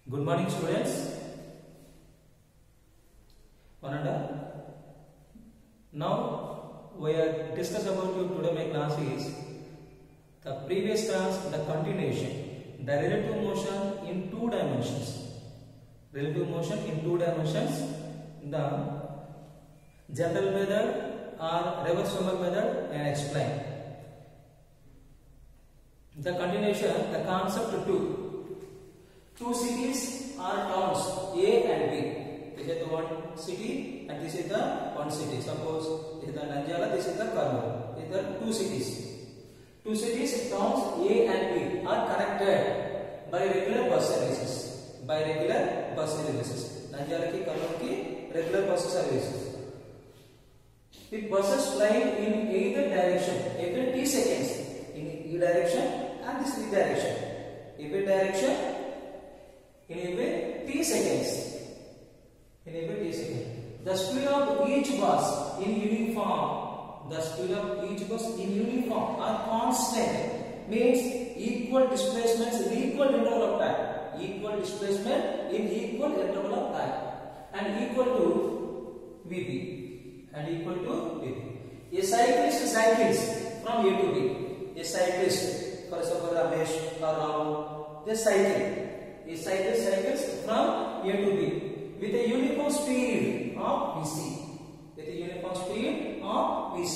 Good morning, students. Now we are discuss about you today. My class is the previous class, the continuation, the relative motion in two dimensions. Relative motion in two dimensions, the general method or reverse Feynman method, and explain. The continuation, the concept two cities or towns A and B. This is the one city and this is the one city. Suppose this is the Nanjala, this is the Kurnool. These are two cities. Two cities, towns A and B are connected by regular bus services. By regular bus services. Nanjala ki Kurnool ki regular bus services. With buses flying in either direction every t seconds. In E direction and this V direction. Every direction. In every t seconds. In every t second. The speed of each bus in uniform. The speed of each bus in uniform are constant. Means equal displacements in equal interval of time. Equal displacement in equal interval of time. And equal to Vp. And equal to Vp. A cyclist cycles from A to B. A cyclist, for example, Ramesh or Ram, they cycle. A cyclist cycles from A to B with a uniform speed of Vc. With a uniform speed of Vc.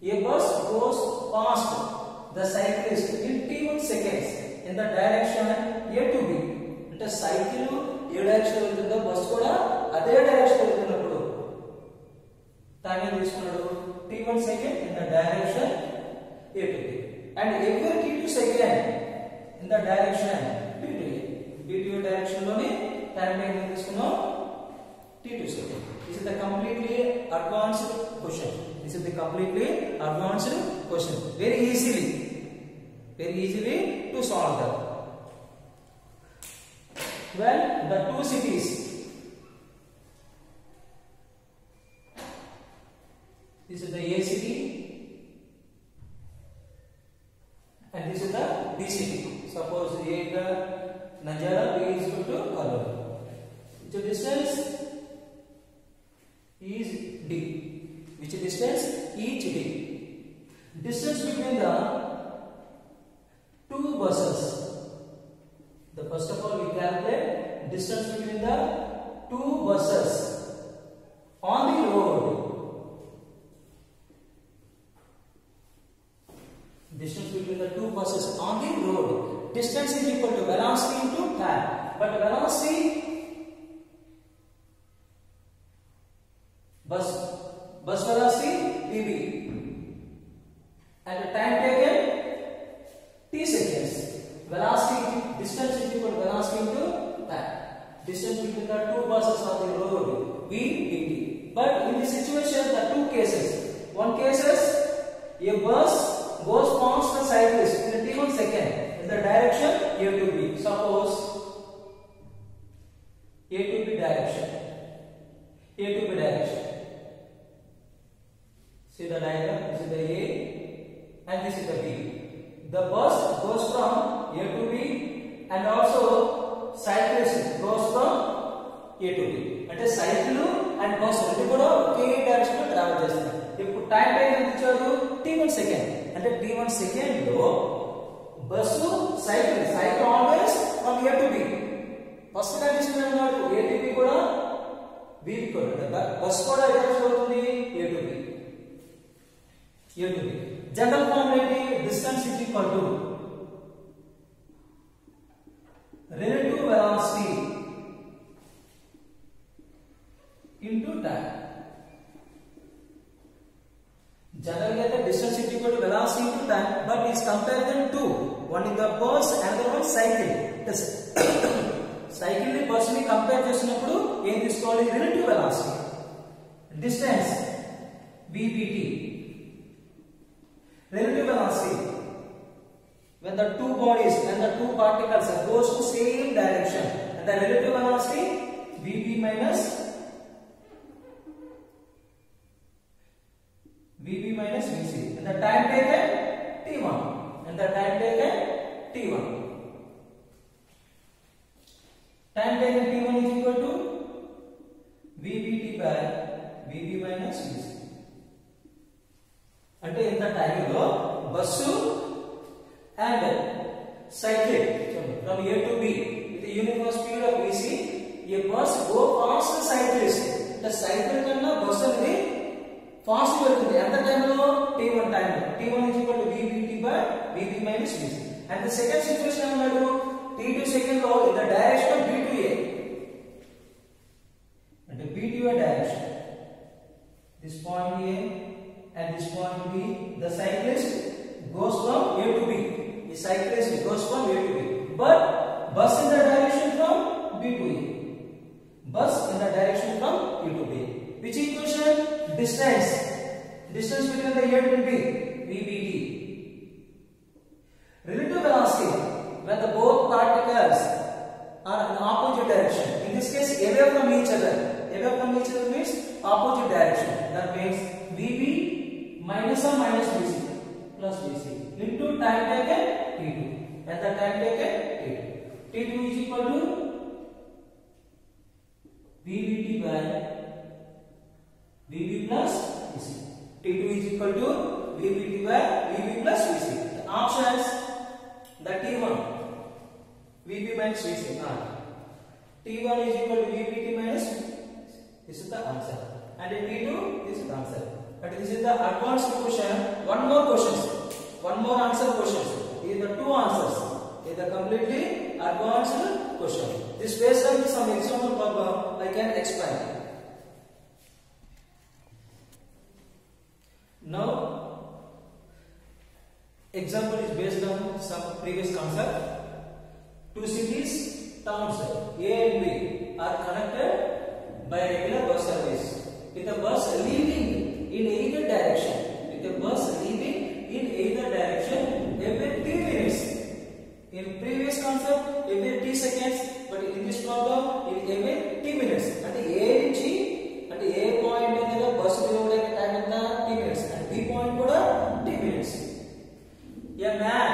A bus goes past the cyclist in t1 seconds in the direction A to B. Ante cycle A direction velutundo bus kuda ade direction velutunnappudu time em తీసుకున్నాడు t1 second in the direction A to B, and every t2 second in the direction B to A. B to A direction lone time em తీసుకున్నాం t2 second. This is the completely advanced question. This is the completely advanced question. Very easily to solve that. Well, the two cities. This is the A city and this is the B city. Suppose A is the Nanjala, B is equal to Kurnool. The distance is D. Which distance? Each D. Distance between the two buses. The first of all we calculate distance between the two buses on the road. Distance between the two buses on the road. Distance is equal to velocity into time. But velocity, bus velocity Vb, and the time taken t seconds. Velocity, distance is equal to velocity into time. Distance between the two buses on the road Vt. But in this situation, the two cases. One case is a bus goes past the cyclist in t1 second in the direction A to B. Suppose A to B direction. A to B direction. See the diagram. This is the A and this is the B. The bus goes from A to B and also cyclist goes from A to B. అంటే cycle and bus రెండు కూడా ఒకే direction లో travel చేస్తాయి. ఇప్పుడు time ఎంత ఇచ్చారు? t1 second. అంటే t1 second లో bus cycle always from A to B. First condition అన్నాడు A to B కూడా B కూడా కదా. బస్ కూడా డైరెక్షన్ అవుతుంది A to B. General form ఏంటి? Distance is equal to relative velocity into time. Generally the distance is equal to velocity into time, but is comparison to one in the bus, another one cycle. Cycle ni bus ni compare చేసినప్పుడు ఏం తీసుకోవాలి? relative velocity. Distance vbt. Relative velocity when the two bodies and the two particles goes to same direction, and the relative velocity vp minus vc, and the time taken t1, and the time taken t1. cyclic. From A to B with a uniform speed of vc, a bus go past the cyclist. The cycle kanna bus anedi fast velutundi. At the time lo t1 time. T1 is equal to vbt by vb minus vc. And the second situation anadu t2 second lo in the direction of b to a. And the b to a direction. This point A and this point B, the cyclist goes from A to B. The cyclist goes from A to B. But bus in the direction from B to A. Bus in the direction from A to B. Which equation? Distance. Distance between the A and B. VBT. Relative velocity. When the both particles are in opposite direction. In this case, away from each other. Away from each other means opposite direction. That means VB minus or minus VC plus VC into time taken T2. And the time taken T2. T2 is equal to VBT by VB plus VC. T2 is equal to VBT by VB plus VC. The options, the T1 VB minus VC. T1 is equal to VBT minus VC. This is the answer. And in T2, this is the answer. But this is the advanced question. One more answer questions. These are the two answers. These are completely advanced question. This based on some example problem I can explain. Now, example is based on some previous concept. Two cities, towns A and B are connected by a regular bus service. With a bus leaving in either direction. With a bus leaving in either direction every 3 minutes. In previous concept, every 3 seconds. But in this problem, it is every 3 minutes. And the A reaching and the A point in the bus will take time in the 3 minutes. And B point kuda 3 minutes. A man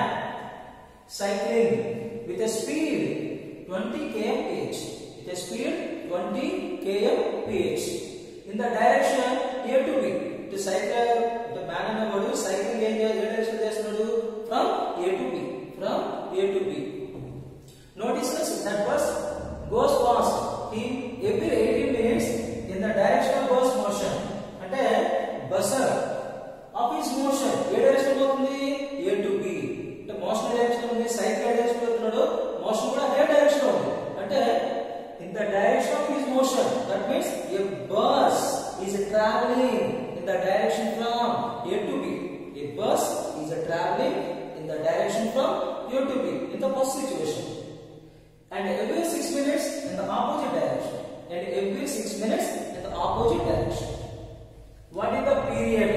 cycling with a speed 20 km/h. With a speed 20 km/h. In the direction A to B, the cycle, the man and the cycling direction from A to B, from A to B. Notice that bus goes past in every 18 minutes in the direction of bus motion. And bus of its motion, A direction A to B. The motion direction of cycle direction motion A direction. And in the direction of his motion, that means a bus is traveling in the direction from A to B. A bus is traveling in the direction from A to B in the bus situation. And every 6 minutes in the opposite direction. And every 6 minutes in the opposite direction. What is the period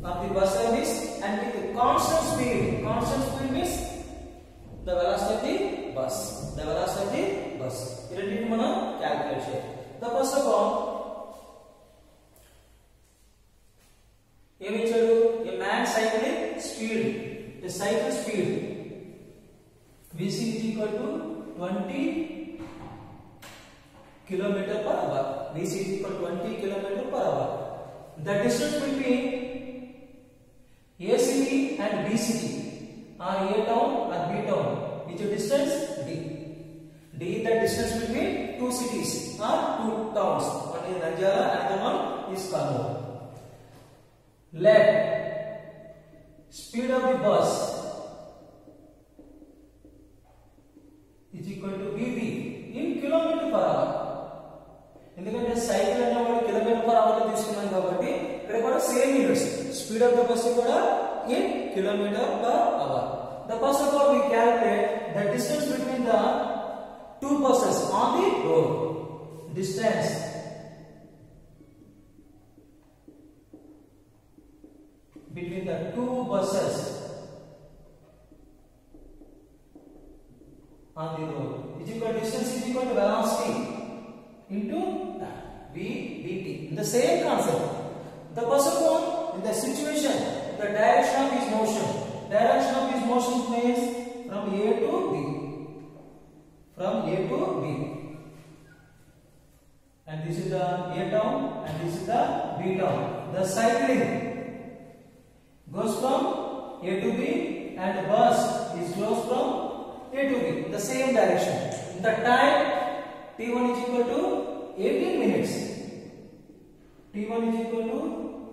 of the bus service? And with constant speed. Constant speed means the velocity of the bus. The velocity of the bus. It will be calculation. The first of all, a man cycling speed. The cycle speed. Vc is equal to 20 km per hour. Vc is equal to 20 km per hour. The distance between A city and B city are A town or B town. Which is distance? D. D is the distance between two cities or two towns. One is Nanjala and the one is Kannur. Let speed of the bus is equal to Vb in kilometer per hour. ఎందుకంటే cycle అన్నప్పుడు kilometre per hour లో తీసుకున్నాం కాబట్టి ఇక్కడ కూడా same units speed of the bus కూడా in kilometre per hour. The first of all we calculate the distance between the two buses on the road. Distance between the two buses on the road is equal to distance is equal to velocity into VBT. In the same concept, the bus of all in the situation, the direction of his motion. Direction of his motion means from A to B. From A to B. And this is the A town and this is the B town. The cycling goes from A to B and the bus is the same direction. The time t1 is equal to 18 minutes. t1 is equal to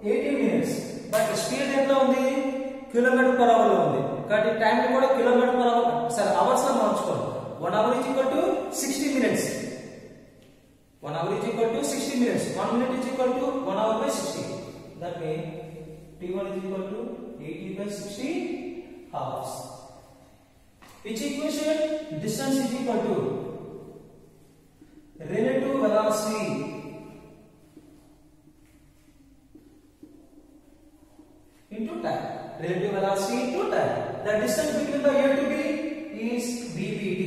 18 minutes. But speed ఎంత ఉంది? Kilometre per hour లో ఉంది. కాబట్టి time కూడా kilometre per hour సరే hours లో మార్చుకోండి. 1 hour is equal to 60 minutes. 1 hour is equal to 60 minutes. 1 minute is equal to 1 hour by 60. That means t1 is equal to 80 by 60 hours. Which equation? Distance is equal to relative velocity into time. Relative velocity into time. The distance between the A to B is VBT.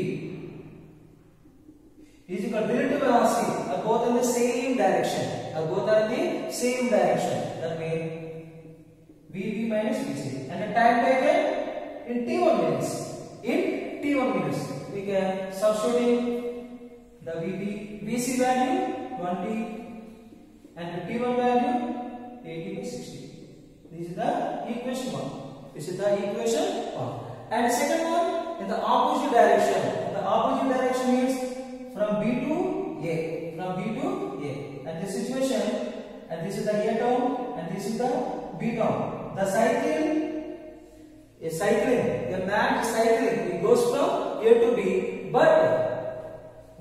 Is equal to relative velocity. Are both in the same direction. Are both are in the same direction. That means VB minus VC. And the time taken in t1 minutes. In t1 minutes, we can substitute the VC value 20 and the t1 value 80 by 60. This is the equation 1. This is the equation 1. And the second one in the opposite direction. The opposite direction means from B to A. From B to A. And this situation, and this is the A town, and this is the B town. The cycling. A man is cycling, it goes from A to B, but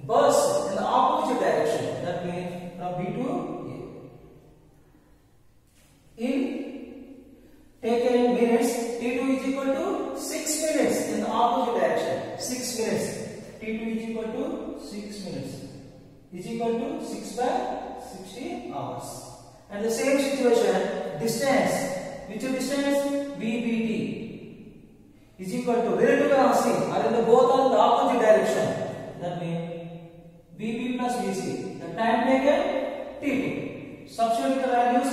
bus in the opposite direction. That means from B to A. In taken minutes, T2 is equal to 6 minutes in the opposite direction. 6 minutes. T2 is equal to 6 minutes. Is equal to 6 by 60 hours. And the same situation, distance. Which distance? VBT. Is equal to relative velocity are in the both on the opposite direction. That means VB plus VC. The time taken T2. Substitute the values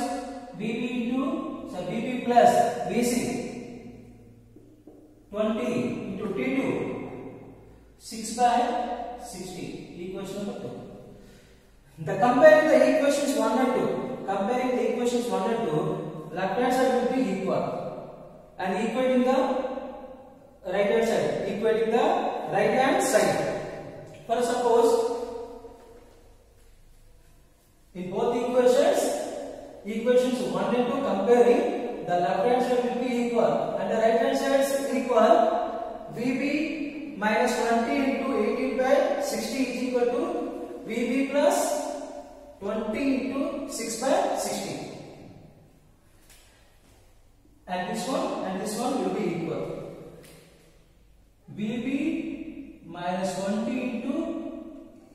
VB plus VC 20 into T2 6 by 60. Equation number 2. The comparing the equations 1 and 2. Comparing the equations 1 and 2, left hand side will be equal and equating the right hand side, equating the right hand side. For suppose in both equations 1 and 2 comparing, the left hand side will be equal and the right hand side is equal. VB minus 20 into 18 by 60 is equal to VB plus 20 into 6 by 60. And this one will be equal. VB minus 20 into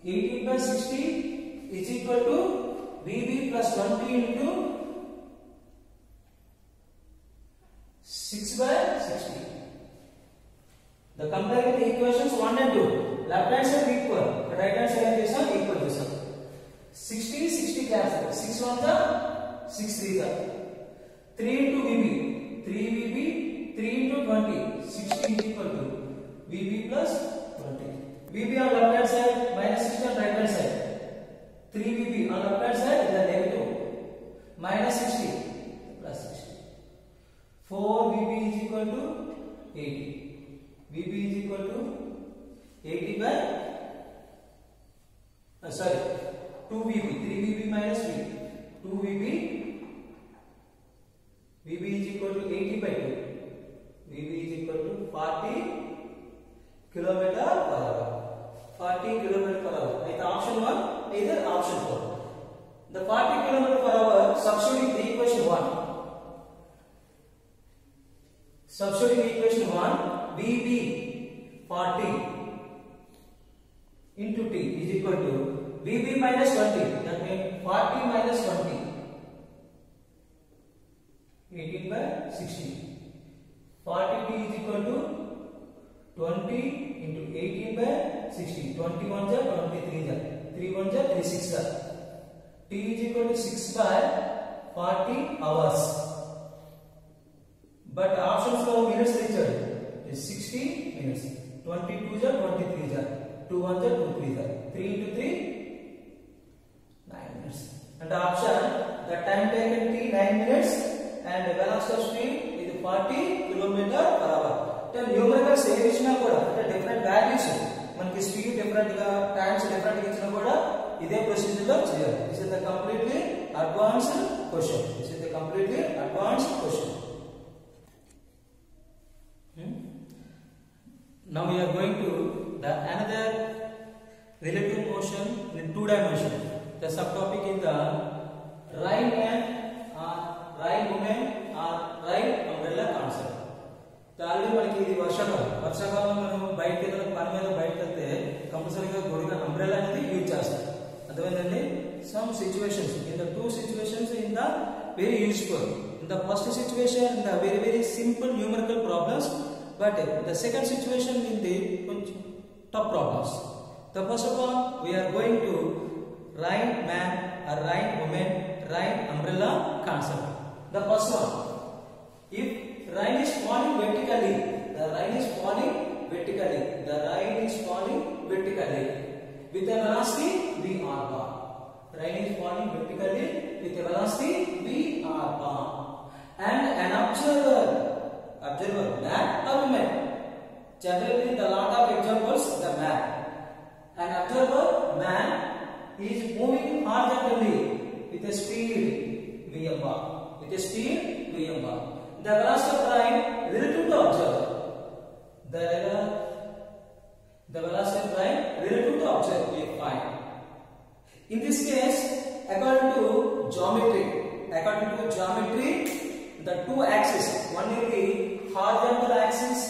18 by 60 is equal to VB plus 20 into 6 by 60. The comparing the equations 1 and 2. Left hand side equal, right hand side is equal to 60 cancel. 6 1 the 6 3 the 3 into VB 3 VB 3 into 20 60 is equal to VB plus 20. VB on left hand side minus 60 on right hand side. 3 VB on left hand side is a negative minus 60 plus 60. 4 VB is equal to 80. VB is equal to 80 by 2 VB 3 VB minus V 2 VB. VB is equal to 80 by 2. VB is equal to 40 kilometer per hour. 40 kilometer per hour. Either option 1, either option 4. The 40 kilometer per hour substituting the equation 1. Substituting the equation 1, VB 40 into T is equal to VB minus 20. That means 40 minus 20. 18 by 60. 40T is equal to 20 into 18 by 60. 21 is 23 is 3 1 is 3 6 is. T is equal to 6 by 40 hours. But options for minutes required is 60 minutes. 22 is 23 is 2 1 is 2 3 is 3 into 3 9 minutes. And the option the time taken T 9 minutes and the velocity of speed is 40 km per hour. Then numericals different values. Different గా times different గా ఇచ్చినా కూడా ఇదే procedure లో చేయాలి. This is the completely advanced question. This is the completely advanced question. Now we are going to the another relative motion in 2 dimension. The subtopic is the right man or right woman or right umbrella concept. Already మనకి ఇది వర్షాకాలం మనం బయటకి వెళ్ళిన పని మీద బయటకు వెళ్తే కంపల్సరీగా గొడుగు అంబ్రెల్లా అనేది యూజ్ చేస్తాం. అర్థమైందండి? Some situations in the 2 situations in the very useful. In the first situation in the very simple numerical problems, but the second situation in the tough problems. The first of all we are going to right man or right woman right umbrella concept. The first one, if rain is falling vertically, the rain is falling vertically, the rain is falling vertically with a velocity v r bar. Rain is falling vertically with a velocity v r bar, and an observer man or woman. Generally the lot of examples the man. An observer man is moving horizontally with a speed v m bar, with a speed v m bar. The velocity of rain relative to observer. The velocity of rain relative to observer we find. In this case, according to geometry, the 2 axes, one is the horizontal axis,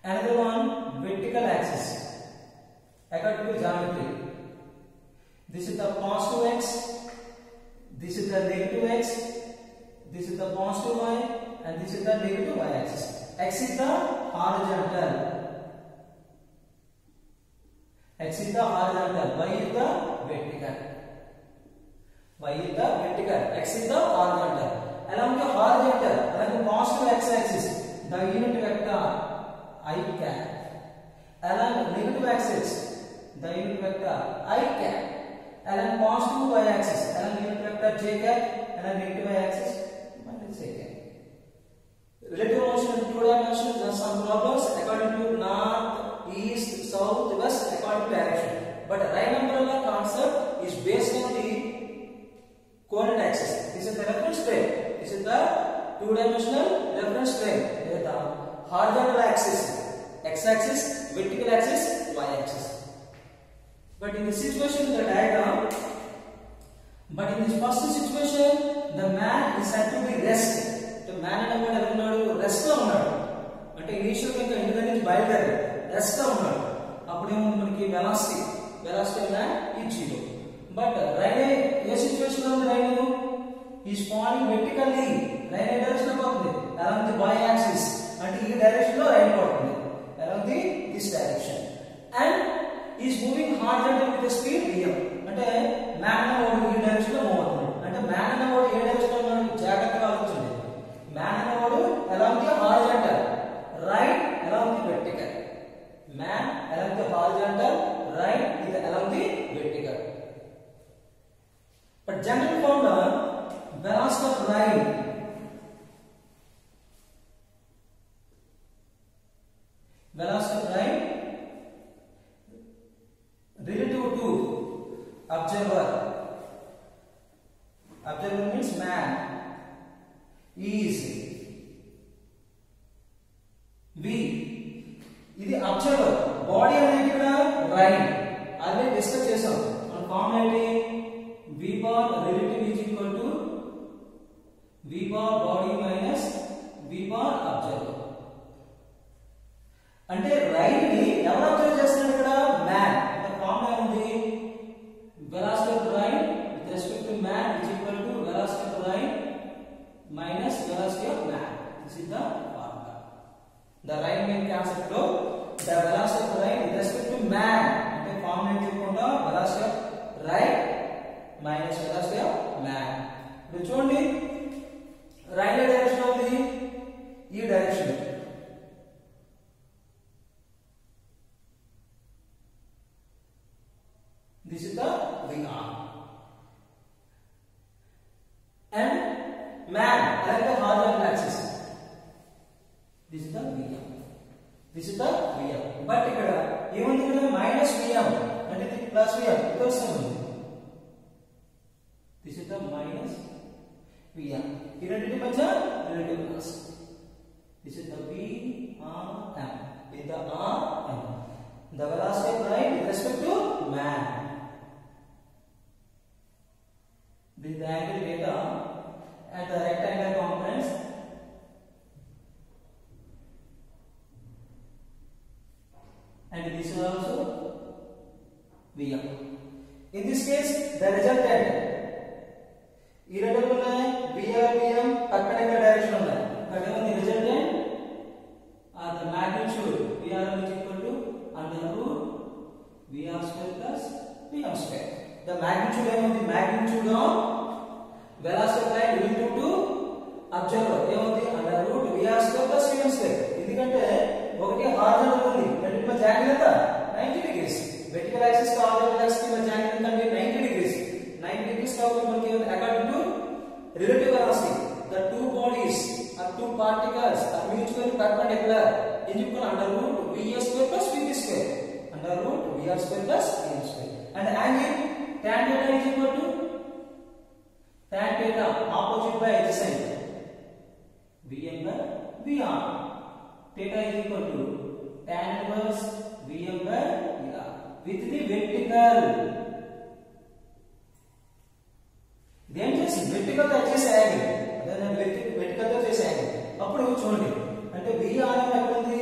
another one vertical axis. According to geometry, this is the positive x, this is the negative x, this is the positive y, and this is the negative y axis. X is the horizontal, x is the horizontal, y is the vertical. Y is the vertical, x is the horizontal. Along the horizontal, along the positive x axis, the unit vector I cap. Along the negative axis, the unit vector I cap. Along positive y axis, along unit vector j cap. Along negative y axis, minus j cap. Relative motion in 2 dimensions. There are some problems according to north, east, south, west, according to direction. But right umbrella concept is based on the coordinate axis. This is the reference plane. This is the 2-dimensional reference plane. This is the horizontal axis, x-axis, vertical axis, y-axis. But in this situation, the diagram. But in this first situation, the man is said to be rest. The man and woman rest lo unnadu. Ante initial ga inda nunchi bayilderu rest lo unnadu. Appude manaki velocity man is 0. But rain A situation లో ఉంది? rain is falling vertically. rain A direction లో పోతుంది? along the y axis. అంటే ఈ direction లో rain పడుతుంది, along this direction, and is moving horizontally with the speed v m. అంటే man అనేవాడు ఈ డైరెక్షన్ లో మూవ్ అవుతుంది. అంటే మ్యాన్ అనేవాడు ఏ డైరెక్షన్ లో ఉన్నాడు? జాగ్రత్తగా ఆలోచించండి. మ్యాన్ అనేవాడు along the horizontal, right along the vertical. Man along the horizontal, right is along the vertical. But general formula, velocity of rain relative to observer means man is v. ఇది observer body అనేది ఇక్కడ rain అదే discuss చేసాం. మన formula ఏంటి? v bar relative is equal to v bar body minus v bar observer. అంటే rain ని ఎవరు అబ్జర్వ్ చేస్తున్నారు ఇక్కడ? మ్యాన్. అంటే ఫార్ములా ఉంది velocity of rain with respect to man is equal to velocity of rain minus velocity of man. This is the formula. The rain main concept లో the velocity of rain with respect to man అంటే formula ఏం చెప్పుకుంటాం? velocity of rain minus velocity of man. ఇప్పుడు చూడండి, rain direction ఉంది ఈ direction. This is the wing arm, and man along the horizontal axis. This is the v arm. This is the v arm. But ఇక్కడ ఏముంది? ఇక్కడ minus Vm. And it is plus Vm. Because this is the minus Vm. Relative mass. This is the Vm. With the Rm. The velocity of light with respect to man. This is the angle theta at the rectangular components. And this is also Vm. In this case, the resultant irreducible Vm perpendicular direction unnai. Whatever the resultant or the magnitude Vrm is equal to under root Vr square plus Vm square. The magnitude of the magnitude of velocity of light relative to observer ఏమవుతుంది under root Vr square plus Vm square. ఎందుకంటే ఒకటి horizontal ఉంది రెండింటి మధ్య angle ఎంత 90 degrees. Vertical axis కి horizontal axis కి మధ్య యాంగిల్ ఎంత 90 degrees. 90 degrees కాబట్టి మనకి according to relative velocity the two bodies or two particles are mutually perpendicular. ఏం చెప్పుకున్నాం under root Vs square plus Vp square. Under root Vr square plus Vm square. And angle tan theta is equal to tan theta opposite by adjacent Vm by Vr. Theta is equal to tan inverse Vm by Vr with the vertical. Then just vertical తో చేసే angle అదే vertical తో చేసే angle అప్పుడు చూడండి అంటే Vr ఎక్కడ ఉంది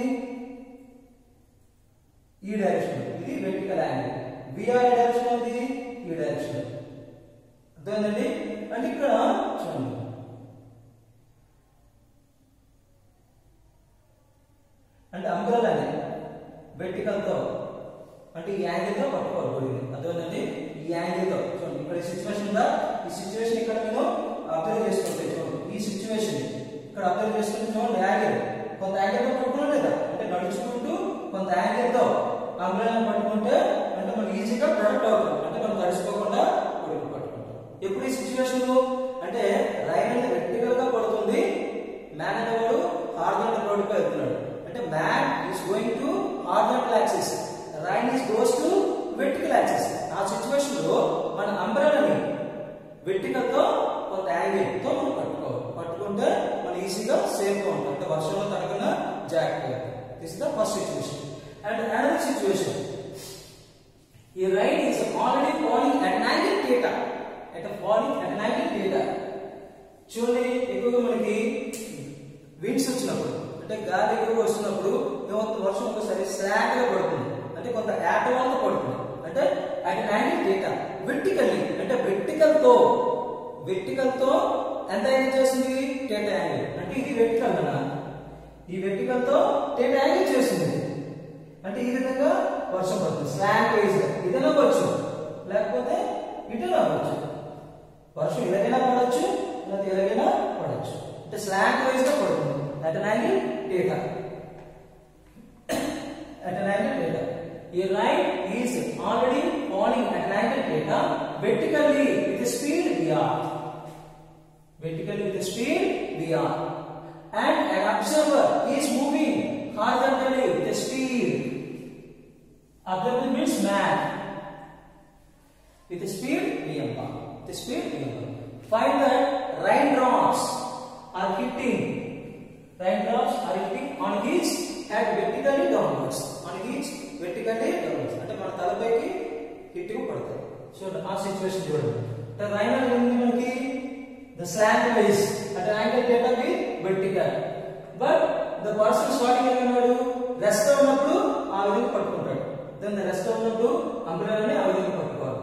ఈ డైరెక్షన్ ఇది vertical యాంగిల్ Vr డైరెక్షన్ ఉంది ఈ డైరెక్షన్ అర్థమైందండి అంటే ఇక్కడ చూడండి అంటే అంబ్రెల్లా ని వెర్టికల్ తో అంటే ఈ యాంగిల్ తో పట్టుకోవాలి బోడీని అర్థమైందండి ఈ యాంగిల్ తో చూడండి ఇక్కడ సిచువేషన్ ఉందా ఈ సిచువేషన్ ఇక్కడ నేను అబ్జర్వ్ చేసుకుంటే చూడండి ఈ సిచువేషన్ ఇక్కడ అబ్జర్వ్ చేసుకుంటే చూడండి యాంగిల్ కొంత యాంగిల్ తో పట్టుకోవాలి లేదా అంటే నడుచుకుంటూ కొంత యాంగిల్ తో అంబ్రెల్లా పట్టుకుంటే అంటే మనం ఈజీగా ప్రొటెక్ట్ అవుతాం అంటే మనం తడిసిపోకుండా బోడీని పట్టుకుంటాం ఎప్పుడు ఈ సిచువేషన్ అంటే రైన్ అనేది వెర్టికల్ గా పడుతుంది మ్యాన్ అనేవాడు హారిజాంటల్ రోడ్ పై వెళ్తున్నాడు అంటే man is going to horizontal axis rain is goes to vertical axis ఆ సిచువేషన్ లో మన అంబ్రెల్లాని వెర్టికల్ తో కొంత యాంగిల్ తో మనం పట్టుకుంటే మనం ఈజీగా సేఫ్ గా ఉంటాం అంటే వర్షంలో తడకకుండా జాగ్రత్తగా this is the first situation and another situation ఈ rain is already falling at an angle theta చూడండి ఎక్కువగా మనకి విండ్స్ వచ్చినప్పుడు అంటే గాలి ఎక్కువగా వస్తున్నప్పుడు ఏమవుతుంది వర్షం ఒకసారి స్లాంట్ గా పడుతుంది అంటే కొంత యాటవాల్ తో పడుతుంది అంటే అట్ యాంగిల్ థీటా వెర్టికల్లీ అంటే వెర్టికల్ తో ఎంత యాంగిల్ చేస్తుంది థీటా యాంగిల్ అంటే ఇది వెర్టికల్ అన్న ఈ వెర్టికల్ తో థీటా యాంగిల్ చేస్తుంది అంటే ఈ విధంగా వర్షం పడుతుంది స్లాంట్ వైజ్ గా ఇదైనా వచ్చు లేకపోతే ఇటైనా వచ్చు వర్షం ఇలాగైనా పడవచ్చు లేదా ఇలాగైనా పడవచ్చు అంటే స్లాంట్ వైజ్ గా పడుతుంది at an angle theta. A rain is already falling at an angle theta vertically with a speed Vr. And an observer is moving horizontally with a speed. Observer means man. With a speed Vm. Find that raindrops are hitting on his head vertically downwards. అంటే మన తలపైకి hit గా పడతాయి చూడండి ఆ situation చూడండి the rain అనేది మనకి the slant wise at angle theta కి vertical but the person starting ఏమన్నాడు రెస్ట్ గా ఉన్నప్పుడు ఆ విధంగా పట్టుకుంటాడు దెన్ ద రెస్ట్ గా ఉన్నప్పుడు అంబ్రెల్లాని ఆ విధంగా పట్టుకోవాలి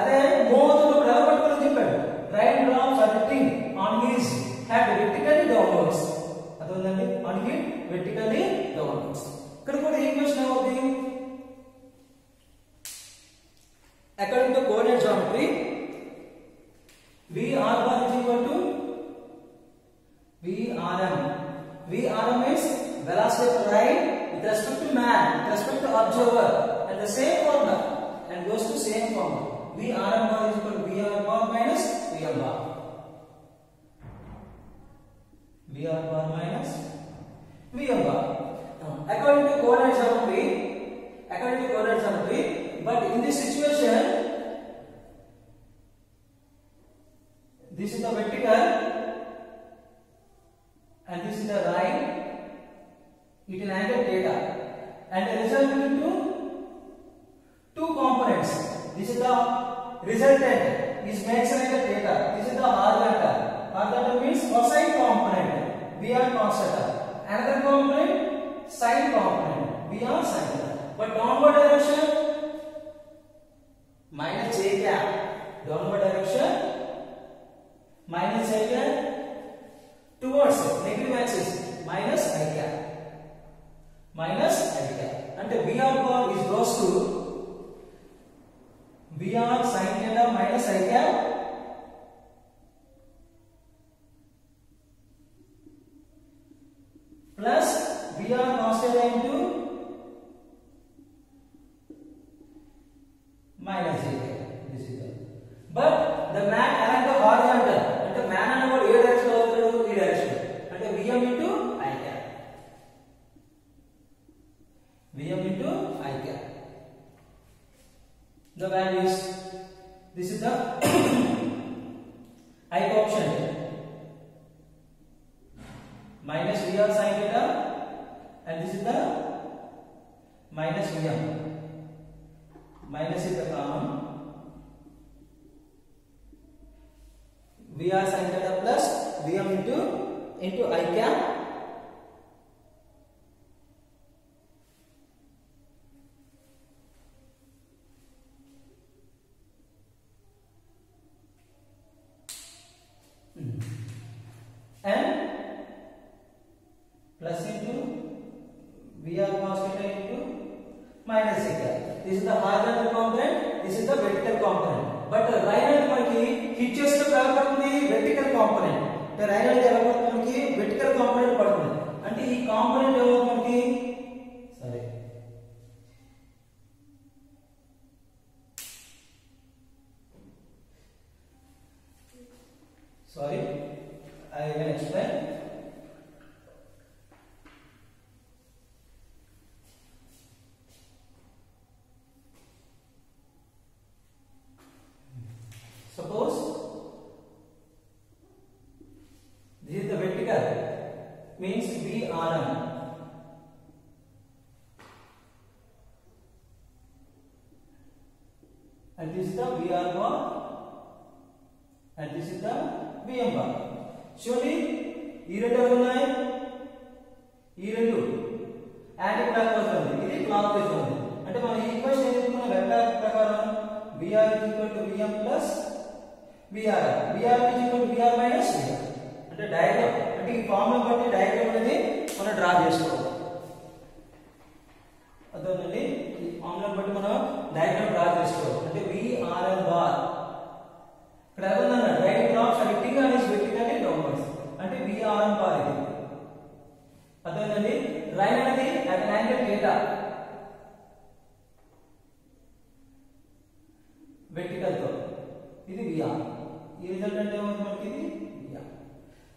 అదే మోతున్నప్పుడు ఎలా పట్టుకోవాలని చెప్పాడు rain drops are hitting on his head vertically downwards అర్థమైందండి ఆన్ హిట్ vertically downwards ఇక్కడ కూడా ఈక్వేషన్ ఏమవుతుంది according to coordinate geometry Vr1 is equal to Vrm is velocity of light with respect to man with respect to observer and the same formula and goes to same formula Vrm1 is equal to Vr bar minus Vm bar Vm bar according to coordinate geometry this situation, this is the vertical and this is the right. It is angle theta and resulting into two components. This is the resultant is makes an angle theta. This is the horizontal. Horizontal means cosine component. We are cos theta. Another component sine component. We are sin theta. But downward direction minus j cap. Downward direction minus j cap towards negative axis minus I cap. Minus I cap. And the VR bar is goes to VR sin theta minus I cap plus VR cos theta into minus j cap. This is the. But the man along the horizontal and the man and about a direction also e direction and the VM into I cap. VM into I cap. The values. This is the I coefficient minus VR sin theta and this is the minus VM. Minus is the common. VR sin theta plus VM into I cap. And plus into VR cos theta into minus theta. This is the horizontal component. This is the vertical component. But right hand మనకి hit చేసినప్పుడు ఎలా పడుతుంది vertical component. అంటే right hand ఎలా పడుతుంది మనకి vertical component పడుతుంది. అంటే ఈ component ఏమవుతుంది మనకి sorry I will explain. Suppose this is the vertical means VRM and this is the VR bar and this is the VM bar. Surely ఈ రెండు ఎలా ఉన్నాయి ఈ రెండు యాంటీ క్లాక్ వైజ్ ఉంది ఇది క్లాక్ వైజ్ ఉంది అంటే మనం ఈ ఈక్వేషన్ ఏం చెప్పుకున్నాం వెక్టర్ ప్రకారం VR VM VR VR VR minus VR అంటే డయాగ్రామ్ అంటే ఈ ఫార్ములా బట్టి డయాగ్రామ్ అనేది మనం డ్రా చేసుకోవాలి అర్థమైందండి ఈ ఫార్ములా బట్టి మనం డయాగ్రామ్ డ్రా చేసుకోవాలి అంటే VRM బార్ ఇక్కడ ఏమన్నా right graph vertical is vertically downwards అంటే VRM బార్ ఇది అర్థమైందండి రైట్ అనేది at an angle theta vertical తో ఇది VR ఈ రిజల్టెంట్ ఏమవుతుంది మనకి ఇది VR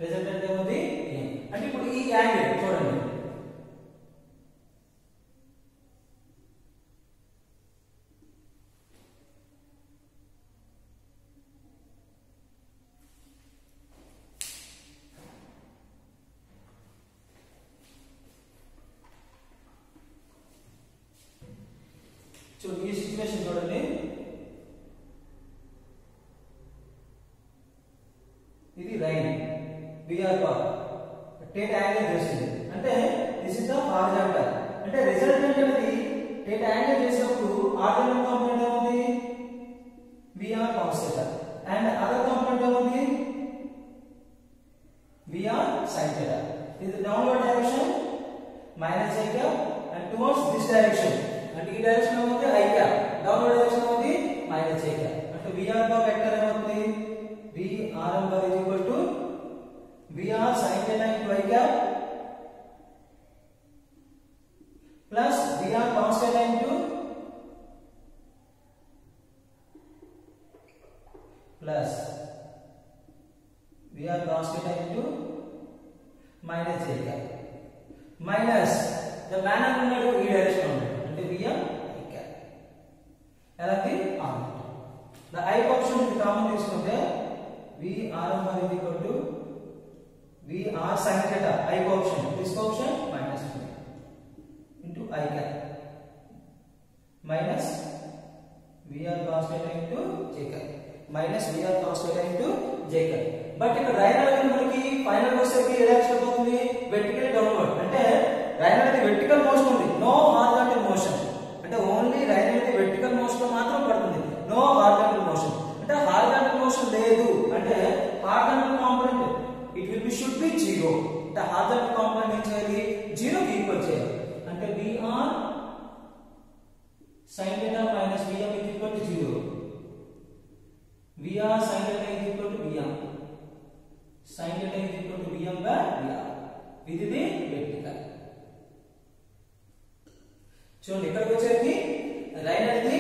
రిజల్టెంట్ ఏమవుతుంది VM అంటే ఇప్పుడు ఈ యాంగిల్ చూడండి ఈ సిచువేషన్ చూడండి ఇది rain VR bar theta angle చేస్తుంది అంటే దిస్ ఇస్ ద హారిజాంటల్ అంటే రిజల్టెంట్ అనేది theta యాంగిల్ చేసినప్పుడు హారిజాంటల్ కాంపోనెంట్ ఏముంది VR cos theta and other component ఏముంది VR sin theta ఇది downward direction minus I cap and towards this direction అంటే ఈ డైరెక్షన్ ఏమవుతుంది I cap డౌన్వర్డ్ డైరెక్షన్ ఏమవుతుంది మైనస్ I cap అంటే VR బార్ వెక్టర్ ఏమవుతుంది VRM bar is equal to VR sin theta into I cap plus VR cos theta into plus VR cos theta into minus I cap minus the man ఉన్నాడు ఈ direction ఉన్నాడు అంటే VR I cap అలాగే r. The I coefficient ఇది common తీసుకుంటే Vrmr is equal to Vr sin theta. I coefficient, this coefficient minus 2 into I cap minus Vr cos theta into j cap minus Vr cos theta into j cap. But ఇక్కడ rain అనేది మనకి final వచ్చేసరికి ఏ direction అవుతుంది, vertical downward. అంటే rain అనేది vertical motion ఉంది, no horizontal motion. అంటే only rain అనేది వెర్టికల్ మోషన్ లో మాత్రం పడుతుంది, నో హారిజాంటల్ మోషన్. అంటే హారిజాంటల్ మోషన్ లేదు అంటే horizontal component it will be should be 0. అంటే హారిజాంటల్ కాంపోనెంట్ ఏం చేయాలి, 0 కి ఈక్వల్ చేయాలి. అంటే Vr sin theta minus Vm is equal to 0. Vr sin theta is equal to Vm. Sin theta is equal to Vm by Vr. ఇది vertical. చూడండి ఇక్కడికి వచ్చేసరికి లైన్ అనేది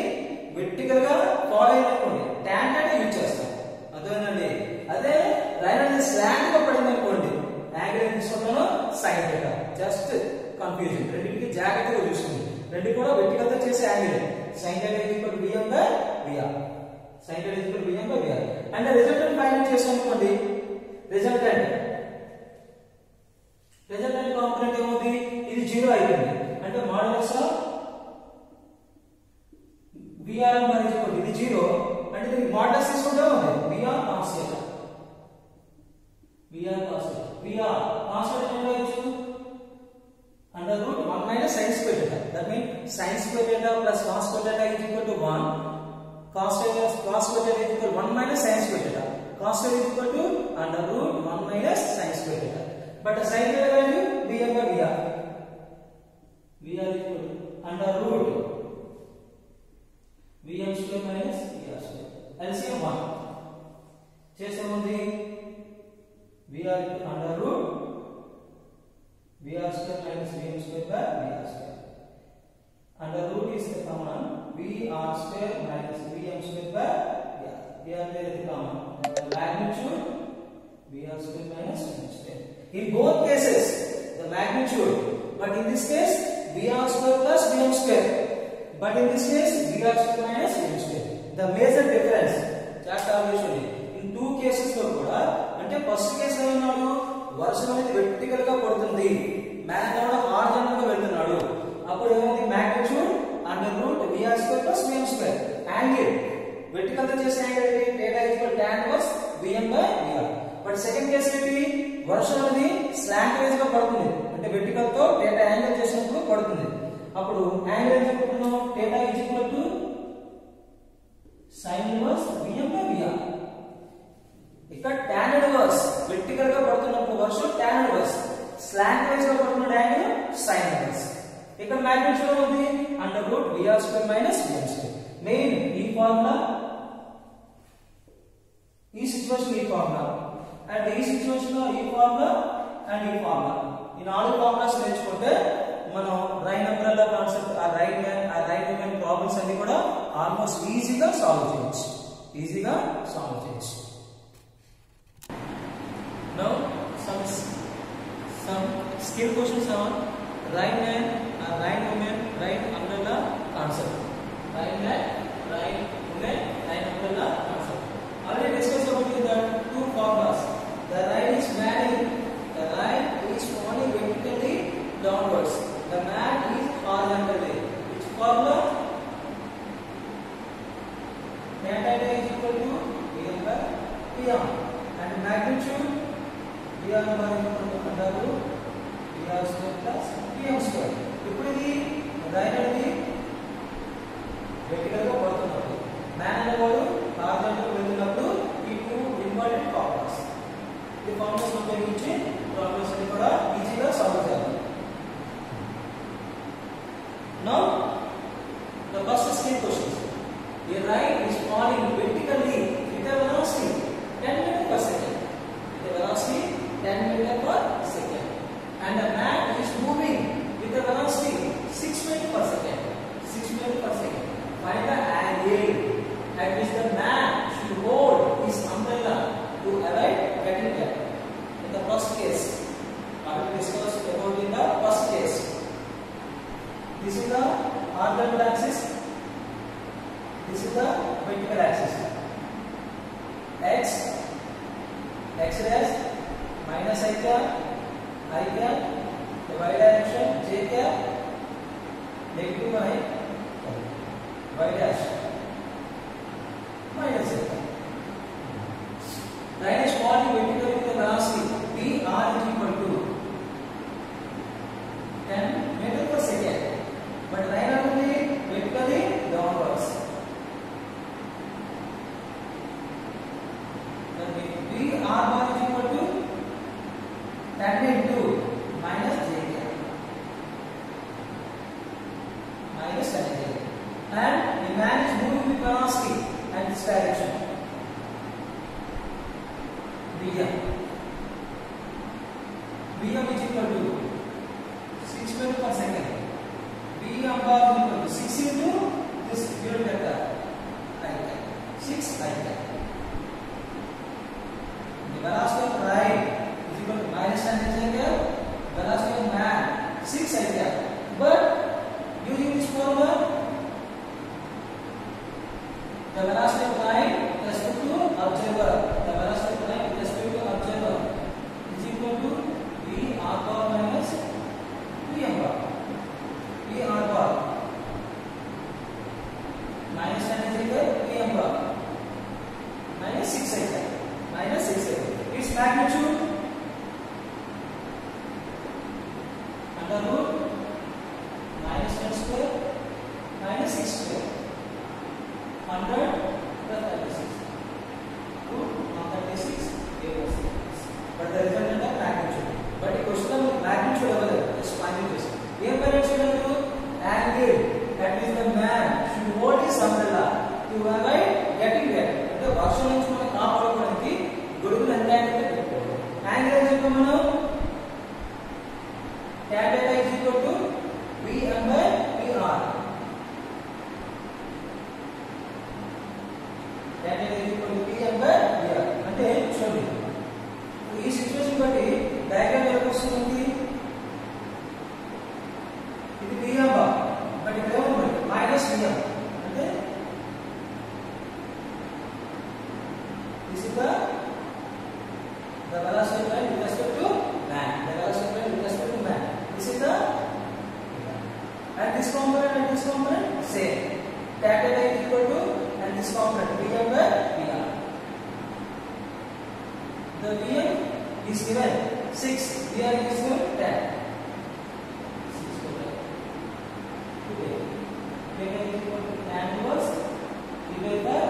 వెర్టికల్ గా ఫాలో అయినప్పుడు tan theta యూజ్ చేస్తాం, అర్థమైందండి. అదే లైన్ అనేది స్లాంట్ గా పడింది అనుకోండి, యాంగిల్ తీసుకుంటాను sin theta. జస్ట్ కన్ఫ్యూజన్, రెండింటికి జాగ్రత్తగా చూసుకోండి. రెండు కూడా వెర్టికల్ తో చేసే angle. sin theta is equal to Vm by Vr. sin theta is equal to Vm by Vr. అంటే రిజల్టెంట్ ఫైండ్ చేసాం అనుకోండి, రిజల్టెంట్ కాంపోనెంట్ ఏమవుతుంది, ఇది 0 అయిపోయింది. అంటే modulus of Vr is equal to ఇది 0. అంటే దీనికి మాడ్యులస్ తీసుకుంటే ఉంది Vr cos theta. Vr cos theta. Vr cos theta ఎంత అయ్యొచ్చు, under root 1 minus sin square theta. That means sin square theta plus cos square theta is equal to 1. Cos square theta is equal to 1 minus sin square theta. Cos theta is equal to under root 1 minus sin square theta. But the sin theta value Vm by Vr. Vr is equal to under root Vm square minus Vr square. LCM 1. చేసేముంది Vr is equal to under root Vr square minus Vm square by Vr square. Under root is the common Vr square minus Vm square by Vr. Here there is the common magnitude Vr square minus Vm square. In both cases the magnitude, but in this case Vr square plus Vm square. But in this case Vr square minus Vm square. The major difference just obviously in two cases లో కూడా, అంటే first case లో ఉన్నాడు వర్షం అనేది vertical గా పడుతుంది, man కూడా హారిజాంటల్ గా వెళ్తున్నాడు. అప్పుడు ఏమవుతుంది, magnitude under root Vr square plus Vm square. Angle vertical తో చేసే యాంగిల్ ఏంటి, θ equal tan inverse Vm by Vr. But second case ఏంటి, వర్షం అనేది స్లాంట్ వైజ్ గా పడుతుంది, అంటే వెర్టికల్ తో θ యాంగిల్ చేసినప్పుడు పడుతుంది. అప్పుడు యాంగిల్ ఎంత చెప్పుకున్నాం, θ is equal to sin inverse Vm by Vr. ఇక్కడ tan ఇన్వర్స్ వెర్టికల్ గా పడుతున్నప్పుడు వర్షం tan ఇన్వర్స్, స్లాంట్ వైజ్ గా పడుతున్న యాంగిల్ sin ఇన్వర్స్. ఇక్కడ మాగ్నిట్యూడ్ ఉంది under root Vr square minus Vm square. Main ఈ ఫార్ములా, ఈ సిచువేషన్ ఈ ఫార్ములా, అండ్ ఈ సిచువేషన్ లో ఈ ఫార్ములా అండ్ ఈ ఫార్ములా, ఈ నాలుగు ఫార్ములాస్ నేర్చుకుంటే మనం రైన్ అంబ్రెల్లా కాన్సెప్ట్, ఆ రైన్ మూమెంట్ ప్రాబ్లమ్స్ అన్ని కూడా ఆల్మోస్ట్ ఈజీగా సాల్వ్ చేయొచ్చు. Now some skill questions on rain man, rain woman, rain umbrella concept. Rain man, rain woman, rain umbrella concept. Already discussed about that two formulas. The rain is falling vertically downwards. The man is horizontally. Which formula? Tan theta is equal to Vm by Vm. And magnitude Vr by under root Vr square plus Vm square. ఇప్పుడు ఇది rain అనేది vertical గా పడుతున్నప్పుడు, man అనేవాడు horizontal గా వెళ్తున్నప్పుడు ఈ two important formulas, ఈ ఫార్ములాస్ ఉపయోగించి ప్రాబ్లమ్స్ అన్ని కూడా ఈజీగా సాల్వ్ చేయాలి. Now the first skill questions. A rain is falling vertically with a velocity 10 meters per second. The velocity 10 meters per second. And the man is moving with a velocity 6 meters per second. 6 meters per second. Find the angle at which the man should hold his umbrella to avoid getting wet. In the first case, I will discuss about in the first case. This is the horizontal axis. This is the vertical axis. X dash minus I cap, the y direction j cap, negative y dash minus I cap. Line is falling vertically with the velocity Vr is equal to 10 meters per second, but line only vertically downwards. Then Vr bar is equal to 10 into minus j cap minus 10 j, and the man is moving with velocity and this direction. Vm is equal to 6 meters per second. Vm bar is equal to 6 into this unit vector I cap, 6 I cap. The velocity of ride is equal to minus 10 I cap. Velocity of man 6 I cap. But using this formula, the velocity of line with respect to observer, the velocity of line with respect to observer is equal to V r bar minus Vm bar. V r bar minus 10 is equal to Vm bar minus 6 is equal minus 6 is equal. Its magnitude under root minus 10 square minus 6 square 100 plus 36 root 136 a. But the result is the magnitude. But the question of magnitude available is finding this. Here parents angle, that is the man should hold his umbrella to avoid getting wet. The version is going to come good angle. Angle is equal to tan theta is equal to Vm by Vr. Tan theta is equal to Vm by Vr. అంటే చూడండి ఈ situation బట్టి diagram ఎలా వస్తుంది, ఇది Vm bar but ఇక్కడ ఏమవుతుంది minus Vm అంటే this is the velocity line with respect to man, the velocity line with respect to man. This is the and this component same. Tan theta is equal to and this component Vm by Vr. The Vm is given 6, Vr is given 10. 6 okay. Theta is equal to tan inverse divided by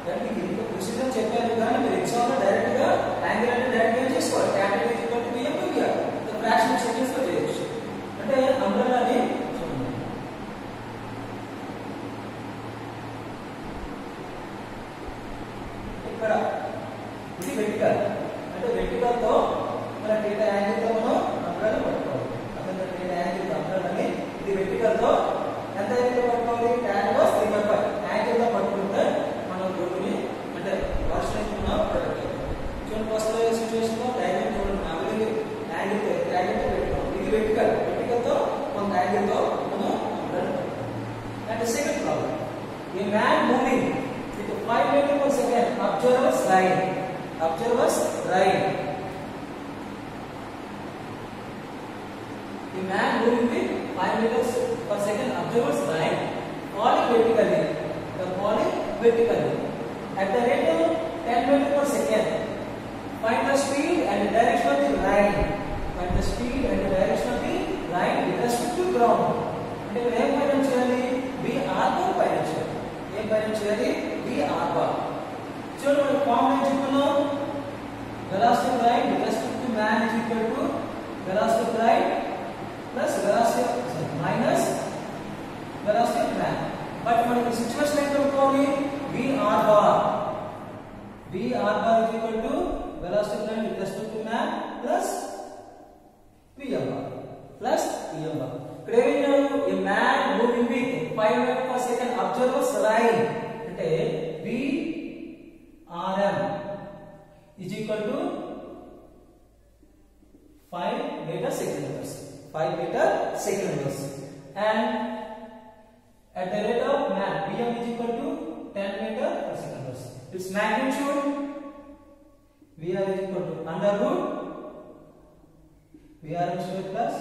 దానికి దీనికి procedure చెప్పారు కానీ మీరు exam లో direct గా angle అంటే direct గా చేసుకోవాలి. tan is equal to Vm by Vr. The fraction seconds లో చేయొచ్చు. అంటే అంబ్రెల్లాని చూడండి ఇక్కడ ఇది వెర్టికల్ అంటే వెర్టికల్ తో మన θ యాంగిల్ తో మనం అంబ్రెల్లా పట్టుకోవాలి. అక్కడ θ యాంగిల్ తో అంబ్రెల్లాని ఇది వెర్టికల్ తో ఎంత యాంగిల్ పట్టుకోవాలి tan cos 3/5 యాంగిల్ తో పట్టుకుంటే రోడ్ని అంటే వర్షం ప్రొడక్ట్ చూడండి. ఫస్ట్ సిచువేషన్ లో డయాగ్రామ్ చూడండి మామూలుగా యాంగిల్ పెట్టుకోం, ఇది వెర్టికల్ తో కొంత యాంగిల్ తో మనం and second problem A man moving with 5 meters per second observer's line a man moving with 5 meters per second observer's line falling vertically at the rate of 10 meters per second. Find the speed and the direction of the line. Find the speed and the direction of the line with respect to ground. అంటే ఇక్కడ ఏం find చేయాలి? Vr bar find చేయాలి. ఏం find చేయాలి? Vr bar. చూడండి మనం formula చెప్పుకున్నాం. velocity of line with respect to man is equal to velocity of line plus velocity of minus velocity of man. But మనకి సిచువేషన్ ఏంటో అనుకోవాలి Vr bar is equal to velocity of line with respect to man plus Vm bar. ఇక్కడ ఏమన్నాడు a man moving with 5 meters per second observer's line అంటే Vrm is equal to 5 meter second inverse. and at the rate of man Vm is equal to 10 meter per second. Its magnitude Vr is equal to under root Vrm square plus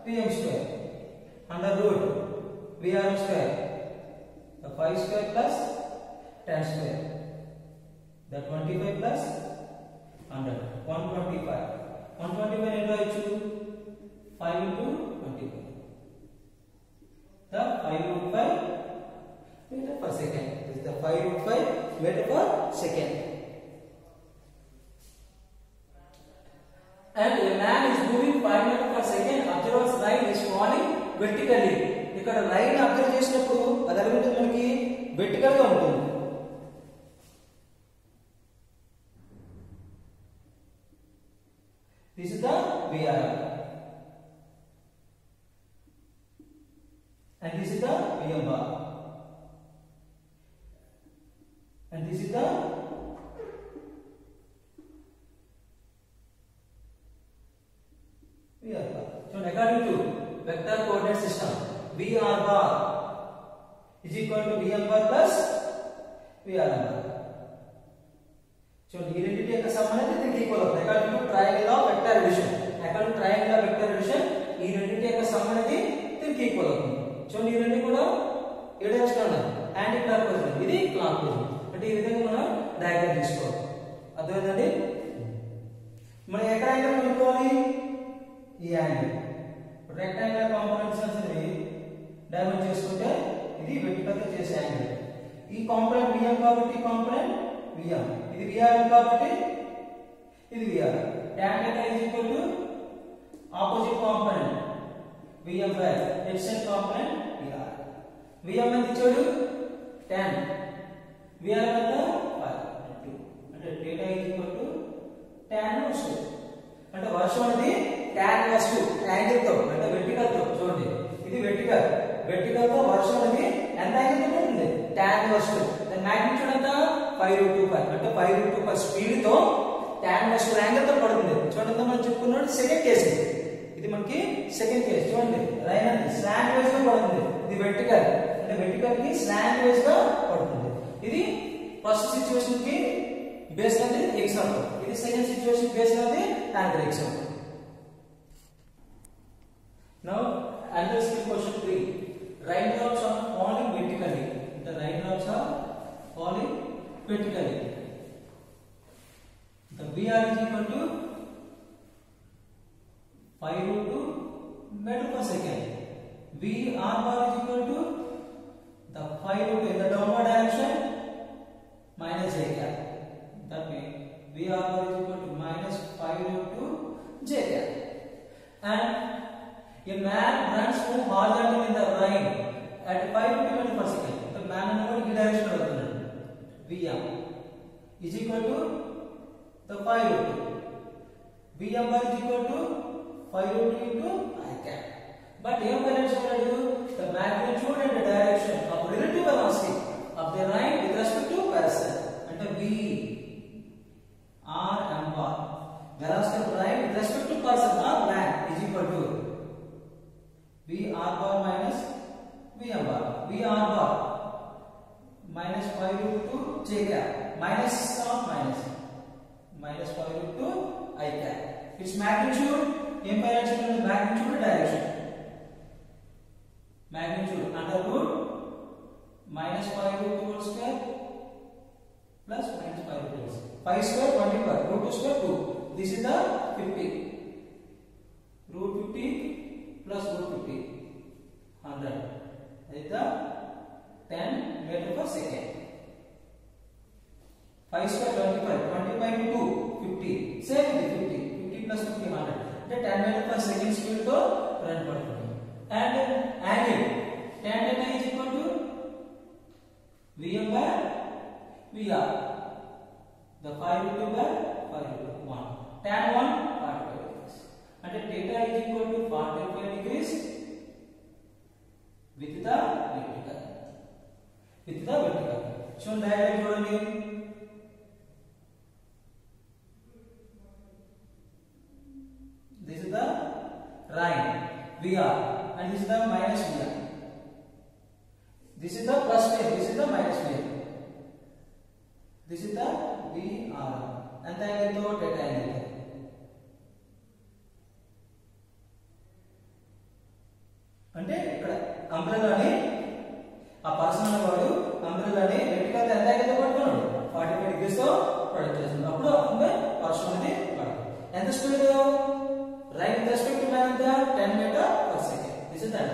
Vm square under root Vrm square, the 5 square plus 10 square, the 25 plus 100, 125. 125 into 5 into 25. The 5 root 5 meter per second. This is the 5 root 5 meter per second. And a man is moving 5 meter per second. Observer's line is falling vertically. ఇక్కడ line observe చేసినప్పుడు అది ఎలా ఉంటుంది మనకి vertical గా ఉంటుంది. This is the VRM and this is the VM bar and this is the VR bar. So according to vector coordinate system, VR bar is equal to VM bar plus VRM bar. So ఈ రెండింటి యొక్క some అనేది దీనికి equal అవుతుంది. According to triangle of vector addition, according to triangle of vector addition ఈ రెండింటి యొక్క some అనేది దీనికి ఈక్వల్ అవుతుంది. సో ఈ రెండు కూడా ఏ డైరెక్షన్ ఉన్నాయి, యాంటీ క్లాక్ వైజ్, ఇది క్లాక్ వైజ్. అంటే ఈ విధంగా మనం డయాగ్రామ్ తీసుకోవాలి. అర్థమైందండి? మనం ఎక్కడ యాంగిల్ కనుక్కోవాలి? ఈ యాంగిల్. ఇప్పుడు రెక్టాంగులర్ కాంపోనెంట్స్ అనేది డైమెన్షన్ చేసుకుంటే ఇది వెర్టికల్ గా చేసే యాంగిల్. ఈ కాంపోనెంట్ Vm కాబట్టి ఈ కాంపోనెంట్ Vm, ఇది Vrm కాబట్టి ఇది Vr. tan theta is equal to opposite component Vm by adjacent component Vr. Vm ఎంత ఇచ్చాడు? 10, Vrm ఎంత 5. అంటే theta is equal to tan inverse 2. అంటే వర్షం అనేది tan inverse 2 యాంగిల్ తో, అంటే వెర్టికల్ తో. చూడండి ఇది వెర్టికల్, వెర్టికల్ తో వర్షం అనేది ఎంత యాంగిల్ తో ఉంటుంది? tan inverse 2. దాని మాగ్నిట్యూడ్ ఎంత? 5 root 2 pi. అంటే 5 root 2 pi స్పీడ్ తో tan inverse 2 యాంగిల్ తో పడుతుంది. చూడండి మనం చెప్పుకున్నాడు సెకండ్ కేసు. ఇది మనకి సెకండ్ కేసు. చూడండి లైన్ అనేది స్లాంట్ వైజ్ గా పడుతుంది. ఇది వెర్టికల్, అంటే వెర్టికల్ కి స్లాంట్ వైజ్ గా పడుతుంది. ఇది ఫస్ట్ సిచువేషన్ కి బేస్డ్ ఆన్ ది ఎగ్జాంపుల్, ఇది second situation based on the angle example. Now understand question 3. Raindrops are falling vertically. The raindrops are falling vertically. The Vr is equal to 5 root 2 meter per second. Vr bar is equal to the 5 root 2 in the downward direction minus j cap. That means Vr bar is equal to minus 5 root 2 j cap. And a man runs from horizontal in the rain at 5 meter per second. The man in the direction of the Vm is equal to the 5 root 2. Vm bar is equal to 5 root 2 into I cap. But here we are going to do the magnitude and the direction of relative velocity of the rain with respect to person. And the V R M bar, velocity of rain with respect to person or man is equal to V R bar minus Vm bar. V R bar minus 5 root 2 j cap minus of minus 5 root 2 I cap. Its magnitude, magnitude and direction. Magnitude under root minus 5 root 2 whole square plus minus 5 root 2 square. 5 square 25, root 2 square 2. This is the 50. Root 50 plus root 50, 100. That is the 10 meter per second. 5 square 25, 25 into 2, 50. Same with 50, 50 plus 50, 100. The 10 meter per second speed to run per second. And angle, tan theta is equal to Vm by Vr. The 5 root 2 by 5 root 1. Tan 1, 45 degrees. And the theta is equal to 45 degrees with the vertical. So diagram చూడండి. This is the rain Vr. and this is the minus VR. This is the plus wave, this is the minus wave. This is the VR. And then we go theta angle. అంటే ఇక్కడ అంబ్రెల్లాని ఆ person అనేవాడు అంబ్రెల్లాని వెంటికల్ ఎంత angle పట్టుకున్నాడు 45 degrees తో project చేస్తున్నాడు. అప్పుడు అప్పుడు పర్సన్ అనేది పడతాడు. ఎంత speed right with respect to man the 10 meter per second. This is that.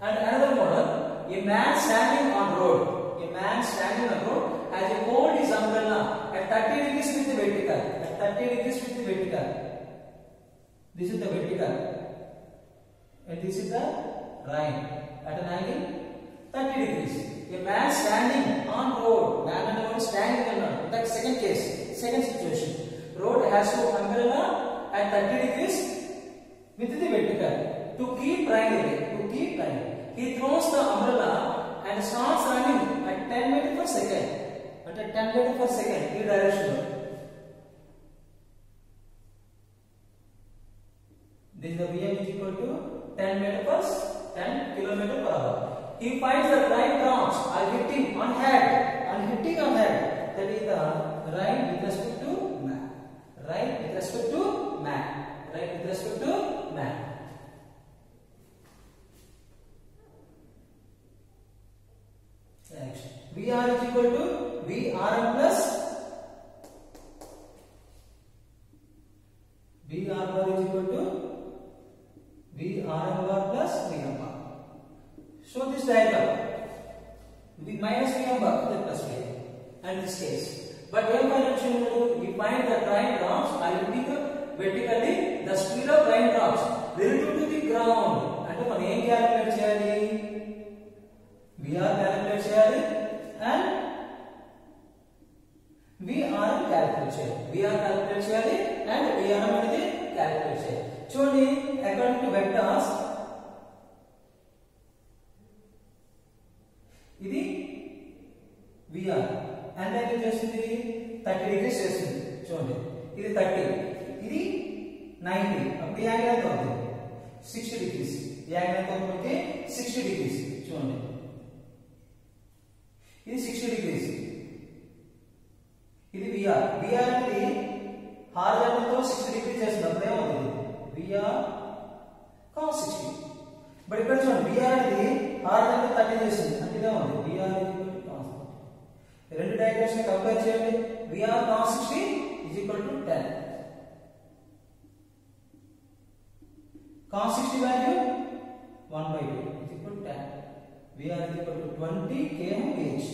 And another model, a man standing on road. A man standing on road has a hold his umbrella at 30 degrees with the vertical. At 30 degrees with the vertical. This is the vertical. And this is the right at an angle 30 degrees. A man standing on road. Man and woman standing on road. That's second case, second situation. Road has to umbrella at 30 degrees with the vertical. To keep primary. He throws the umbrella and starts running at 10 meters per second. At 10 meters per second in direction. This is the Vm is equal to 10 meters per 10 kilometers per hour. He finds the right drops are hitting on head. That is the right with respect to man. Right with respect to man. Next, VR is equal to VRM plus VR bar is equal to VRM bar plus VM bar. Show this diagram. The minus VM bar the plus VM and this case. But when we find the raindrops are vertically the speed of raindrops relative to the ground. అంటే మనం ఏం calculate చేయాలి? VR calculate చేయాలి and VR calculate చేయాలి and VRM అనేది calculate చేయాలి. చూడండి according to vectors ఇది VR ఎంత యాంగిల్ చేస్తుంది 30 డిగ్రీస్ చేస్తుంది. చూడండి ఇది 30, ఇది 90. అప్పుడు ఈ యాంగిల్ ఎంత అవుతుంది 60 డిగ్రీస్. ఈ యాంగిల్ ఎంత అవుతుంది 60 డిగ్రీస్. చూడండి ఇది 60 డిగ్రీస్. ఇది VR అనేది హారిజాంటల్ తో 60 డిగ్రీస్ చేస్తుంది. అప్పుడు ఏమవుతుంది VR cos 60. బట్ ఇక్కడ చూడండి VR అనేది హారిజాంటల్ 30 చేస్తుంది. అంటే ఏమవుతుంది VR రెండు డయాగ్రామ్స్ ని కంపేర్ చేయండి. VR cos 60 is equal to 10. Cos 60 value 1/2 is equal to 10. VR is equal to 20 km/h.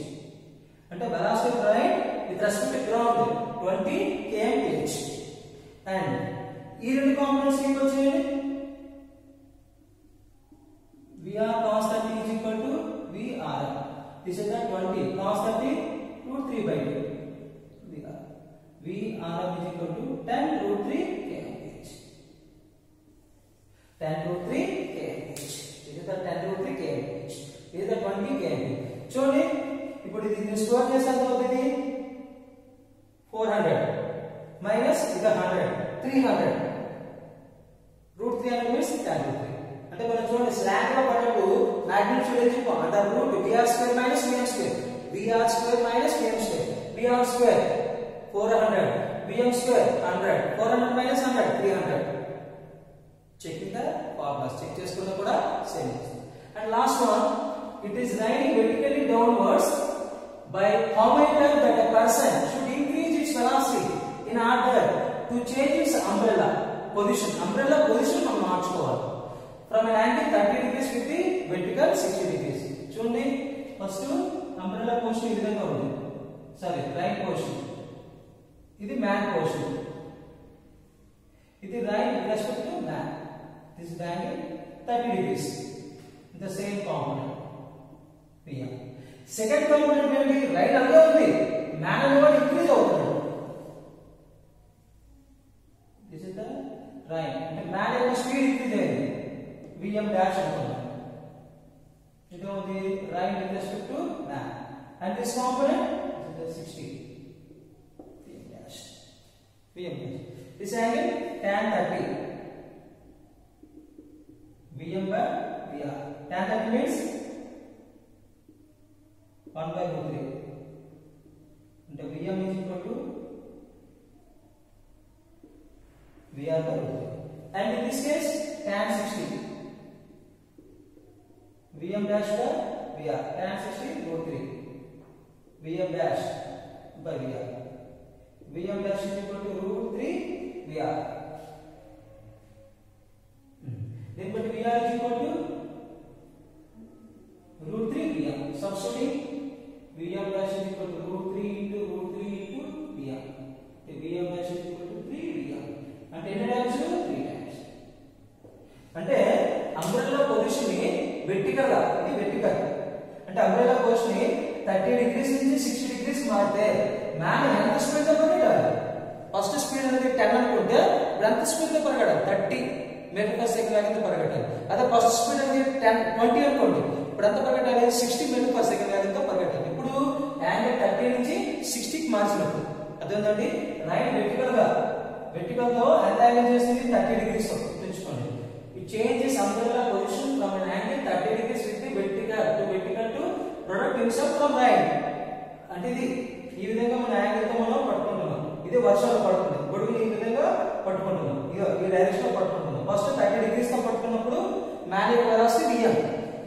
అంటే velocity of light with respect to ground 20 km/h. And ఈ రెండు కాంపోనెంట్స్ ఈక్వల్ చేయండి. VR cos 30 is equal to VRM. This is the 20 cos 30 root 3/2. VRM is equal to 10 root 3 km/h. 10 root 3 km/h. This is the 10 root 3 km/h. This is the 20 km/h. చూడండి ఇప్పుడు ఇది store చేస్తే ఎంత అవుతుంది 400 minus ఇది 100 300 root 300 means 10 root 3. అంటే మనం చూడండి స్లాక్ లో పడ్డప్పుడు మాగ్నిట్యూడ్ ఏం చెప్పాం అంటే root VR square minus VM square. VR square minus VM square. VR square 400 VM square 100 400 minus 100 300. Checking the formulas check చేసుకున్నా కూడా same. And last one, it is riding vertically downwards by how many times that a person should increase its velocity in order to change its umbrella position. Umbrella position మనం మార్చుకోవాలి. From an angle 30 degrees with the vertical 60 degrees. చూడండి first umbrella position ఈ విధంగా ఉంది. Sorry right position. ఇది man portion. ఇది right with respect to man. This is angle 30 degrees. The same component PM. Second component will be right అలాగే ఉంది. Man అనేది increase అవుతుంది. This is the right. అంటే మ్యాన్ యొక్క స్పీడ్ ఇంక్రీజ్ అయింది. VM dash అవుతుంది. ఇది ఉంది right with respect to man. And this component is the 60. VM. This angle tan 30. VM by tan 30 means 1 by root 3 అంటే Vm is equal to Vr by root 3 and in this case tan 60 Vm dash by Vr tan 60 root 3 Vm dash by Vr Vm dash is equal to root 3 Vr then but Vr is equal to root 3 Vm substituting Vm dash is equal to root 3 into Vm the Vm dash is equal to 3 Vm అంటే ఎన్ని times 3 times అంటే umbrella position ని vertical గా ఇది vertical అంటే umbrella position ని 30 degrees నుంచి 60 degrees మారితే మ్యాన్ ఎంత స్పీడ్ తో పరిగెట్టాలి ఫస్ట్ స్పీడ్ అనేది 10 అనుకుంటే ఇప్పుడు ఎంత స్పీడ్ తో పరిగెట్టాలి 30 మీటర్ పర్ సెకండ్ వేగంతో పరిగెట్టాలి అదే ఫస్ట్ స్పీడ్ అనేది 20 అనుకోండి ఇప్పుడు ఎంత పరిగెట్టాలి 60 మీటర్ పర్ సెకండ్ వేగంతో పరిగెట్టాలి ఇప్పుడు యాంగిల్ 30 నుంచి 60 కి మార్చినప్పుడు అదేంటండి రైట్ వెర్టికల్ తో ఎంత యాంగిల్ చేస్తుంది 30 డిగ్రీస్ తో తెలుసుకోండి it changes umbrella position from an angle 30 degrees with the vertical to product himself from right అంటే ఇది ఈ విధంగా మన యాంగిల్ తో మనం పట్టుకుంటున్నాం ఇది వర్షాలు పడుతుంది గొడుగుని ఈ విధంగా పట్టుకుంటున్నాం ఈ డైరెక్షన్ లో పట్టుకుంటున్నాం ఫస్ట్ 30 డిగ్రీస్ తో పట్టుకున్నప్పుడు మ్యాన్ యొక్క వెలాసిటీ Vm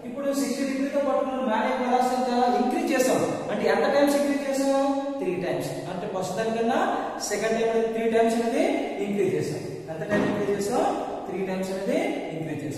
ఇప్పుడు 60 డిగ్రీ తో పట్టుకున్న మ్యాన్ యొక్క వెలాసిటీ ఎంత ఇంక్రీజ్ చేసాం అంటే ఎంత టైమ్స్ ఇంక్రీజ్ చేసాం 3 టైమ్స్ అంటే ఫస్ట్ దానికన్నా సెకండ్ టైం 3 టైమ్స్ అనేది ఇంక్రీజ్ చేసాం ఎంత టైం ఇంక్రీజ్ చేసాం 3 టైమ్స్ అనేది ఇంక్రీజ్ చేసాం